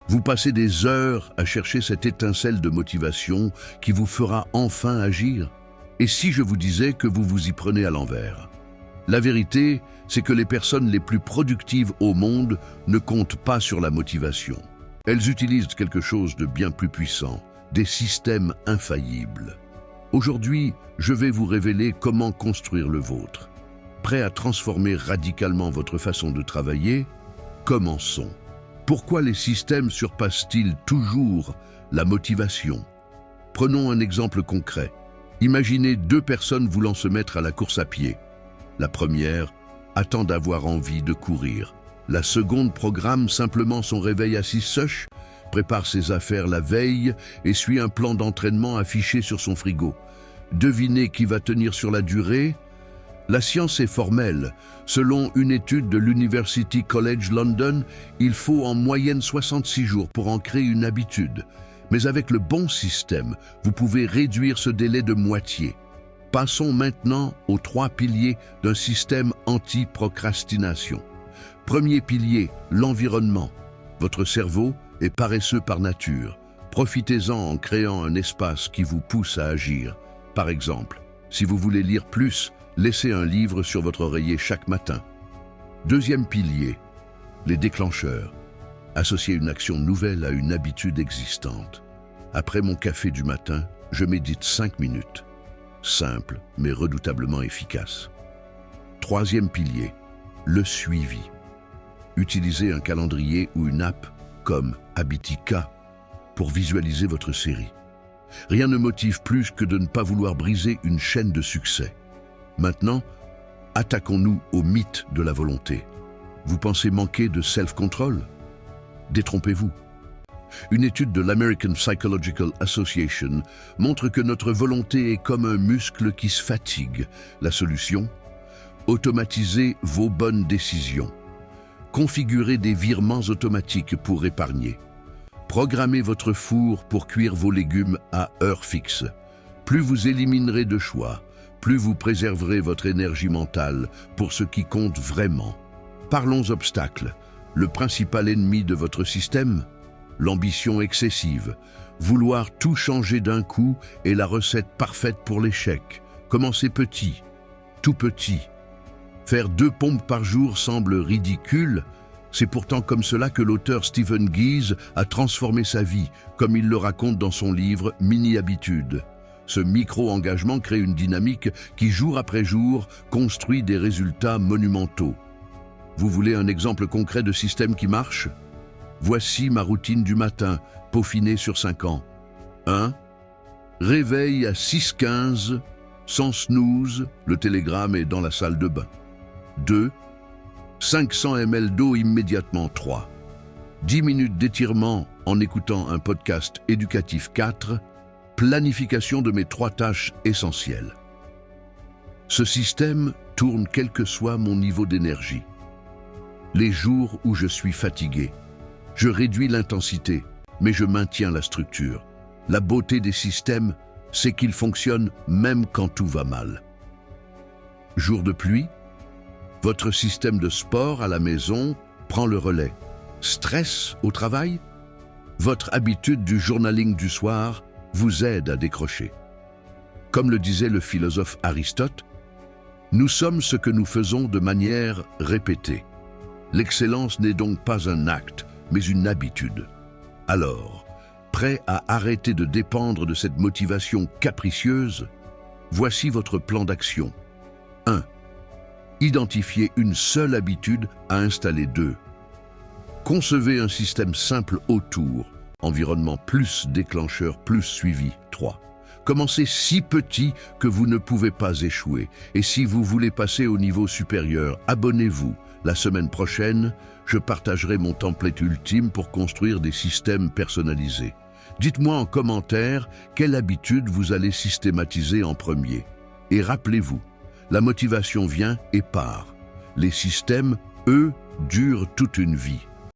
Vous passez des heures à chercher cette étincelle de motivation qui vous fera enfin agir. Et si je vous disais que vous vous y prenez à l'envers? La vérité, c'est que les personnes les plus productives au monde ne comptent pas sur la motivation. Elles utilisent quelque chose de bien plus puissant, des systèmes infaillibles. Aujourd'hui, je vais vous révéler comment construire le vôtre. Prêt à transformer radicalement votre façon de travailler? Commençons. Pourquoi les systèmes surpassent-ils toujours la motivation? Prenons un exemple concret. Imaginez deux personnes voulant se mettre à la course à pied. La première attend d'avoir envie de courir. La seconde programme simplement son réveil assis sèche, prépare ses affaires la veille et suit un plan d'entraînement affiché sur son frigo. Devinez qui va tenir sur la durée? La science est formelle. Selon une étude de l'University College London, il faut en moyenne 66 jours pour en créer une habitude. Mais avec le bon système, vous pouvez réduire ce délai de moitié. Passons maintenant aux 3 piliers d'un système anti-procrastination. Premier pilier, l'environnement. Votre cerveau est paresseux par nature. Profitez-en en créant un espace qui vous pousse à agir. Par exemple, si vous voulez lire plus, laissez un livre sur votre oreiller chaque matin. Deuxième pilier, les déclencheurs. Associez une action nouvelle à une habitude existante. Après mon café du matin, je médite 5 minutes. Simple, mais redoutablement efficace. Troisième pilier, le suivi. Utilisez un calendrier ou une app comme Habitica pour visualiser votre série. Rien ne motive plus que de ne pas vouloir briser une chaîne de succès. Maintenant, attaquons-nous au mythe de la volonté. Vous pensez manquer de self-control? Détrompez-vous. Une étude de l'American Psychological Association montre que notre volonté est comme un muscle qui se fatigue. La solution? Automatisez vos bonnes décisions. Configurez des virements automatiques pour épargner. Programmez votre four pour cuire vos légumes à heure fixe. Plus vous éliminerez de choix, plus vous préserverez votre énergie mentale pour ce qui compte vraiment. Parlons obstacles. Le principal ennemi de votre système? L'ambition excessive. Vouloir tout changer d'un coup est la recette parfaite pour l'échec. Commencez petit, tout petit. Faire 2 pompes par jour semble ridicule. C'est pourtant comme cela que l'auteur Stephen Guise a transformé sa vie, comme il le raconte dans son livre Mini-Habitudes. Ce micro-engagement crée une dynamique qui, jour après jour, construit des résultats monumentaux. Vous voulez un exemple concret de système qui marche? Voici ma routine du matin, peaufinée sur 5 ans. 1. Réveil à 6h15, sans snooze, le télégramme est dans la salle de bain. 2. 500 ml d'eau immédiatement. 3. 10 minutes d'étirement en écoutant un podcast éducatif. 4. Planification de mes 3 tâches essentielles. Ce système tourne quel que soit mon niveau d'énergie. Les jours où je suis fatigué, je réduis l'intensité, mais je maintiens la structure. La beauté des systèmes, c'est qu'ils fonctionnent même quand tout va mal. Jour de pluie, votre système de sport à la maison prend le relais. Stress au travail? Votre habitude du journaling du soir vous aide à décrocher. Comme le disait le philosophe Aristote, nous sommes ce que nous faisons de manière répétée. L'excellence n'est donc pas un acte, mais une habitude. Alors, prêt à arrêter de dépendre de cette motivation capricieuse? Voici votre plan d'action. 1. Identifiez une seule habitude à installer. 2. Concevez un système simple autour, environnement plus déclencheur plus suivi. 3. Commencez si petit que vous ne pouvez pas échouer. Et si vous voulez passer au niveau supérieur, abonnez-vous. La semaine prochaine, je partagerai mon template ultime pour construire des systèmes personnalisés. Dites-moi en commentaire quelle habitude vous allez systématiser en premier. Et rappelez-vous, la motivation vient et part. Les systèmes, eux, durent toute une vie.